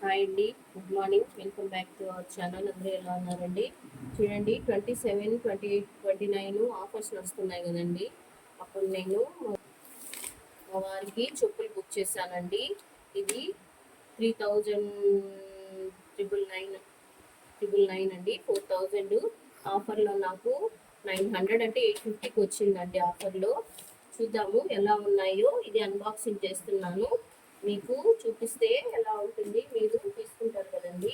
Hi అండి, good morning. Welcome back to our channel. అందరూ ఎలా ఉన్నారండి? చూడండి, 27, 28, 29 ఆఫర్స్ వస్తున్నాయి కదండి. అప్పుడు నేను మా వారికి చెప్పులు బుక్ చేశానండి. ఇది 3,999 అండి. 4,000 ఆఫర్లో నాకు 900 అంటే 850కి వచ్చిందండి ఆఫర్లో. చూద్దాము ఎలా ఉన్నాయో. ఇది అన్బాక్సింగ్ చేస్తున్నాను, మీకు చూపిస్తే ఎలా ఉంటుంది. మీరు తీసుకుంటారు కదండి,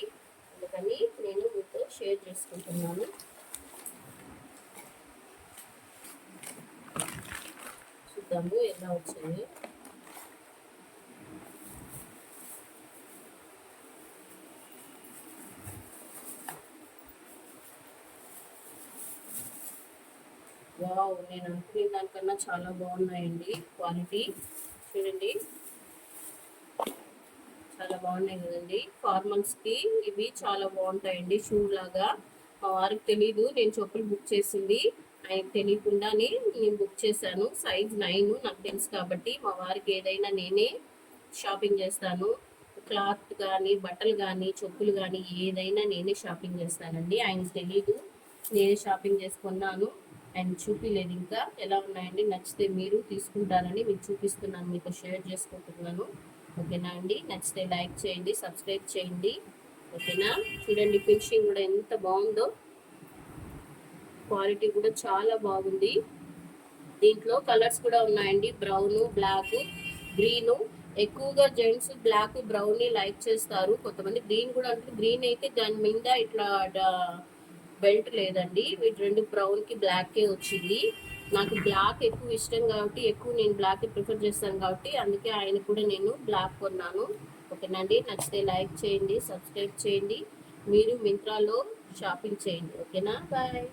అందుకని నేను మీతో షేర్ చేసుకుంటున్నాను. చూద్దాము ఎలా వచ్చాయి. వావ్, నేను అనుకునే దానికన్నా చాలా బాగున్నాయండి క్వాలిటీ. చూడండి, చాలా బాగున్నాయి కదండి. ఫార్మల్స్కి ఇవి చాలా బాగుంటాయండి, షూ లాగా. మా వారికి తెలీదు నేను చెప్పులు బుక్ చేసింది, ఆయనకు తెలియకుండానే నేను బుక్ చేశాను. సైజ్ 9 నాకు తెలుసు కాబట్టి మా వారికి ఏదైనా నేనే షాపింగ్ చేస్తాను. క్లాత్ కానీ, బట్టలు కానీ, చెప్పులు కానీ ఏదైనా నేనే షాపింగ్ చేస్తానండి. ఆయనకు తెలీదు నేనే షాపింగ్ చేసుకున్నాను. ఆయన చూపించలేదు ఇంకా. ఎలా ఉన్నాయండి, నచ్చితే మీరు తీసుకుంటారని మీకు చూపిస్తున్నాను, మీకు షేర్ చేసుకుంటున్నాను. ఓకేనా అండి? నచ్చితే లైక్ చేయండి, సబ్స్క్రైబ్ చేయండి. ఓకేనా? చూడండి, ఫినిషింగ్ కూడా ఎంత బాగుందో, క్వాలిటీ కూడా చాలా బాగుంది. దీంట్లో కలర్స్ కూడా ఉన్నాయండి, బ్రౌన్, బ్లాక్, గ్రీను. ఎక్కువగా జెంట్స్ బ్లాక్, బ్రౌన్ లైక్ చేస్తారు. కొంతమంది గ్రీన్ కూడా అంటే, గ్రీన్ అయితే దాని మీద ఇట్లా బెల్ట్ లేదండి. వీటి రెండు బ్రౌన్కి బ్లాక్కే వచ్చింది. నాకు బ్లాక్ ఎక్కువ ఇష్టం కాబట్టి, ఎక్కువ నేను బ్లాక్ ప్రిఫర్ చేస్తాను కాబట్టి, అందుకే ఆయన కూడా నేను బ్లాక్ కొన్నాను. ఓకేనండి? నచ్చితే లైక్ చేయండి, సబ్స్క్రైబ్ చేయండి. మీరు మింత్రాలో షాపింగ్ చేయండి. ఓకేనా? బాయ్.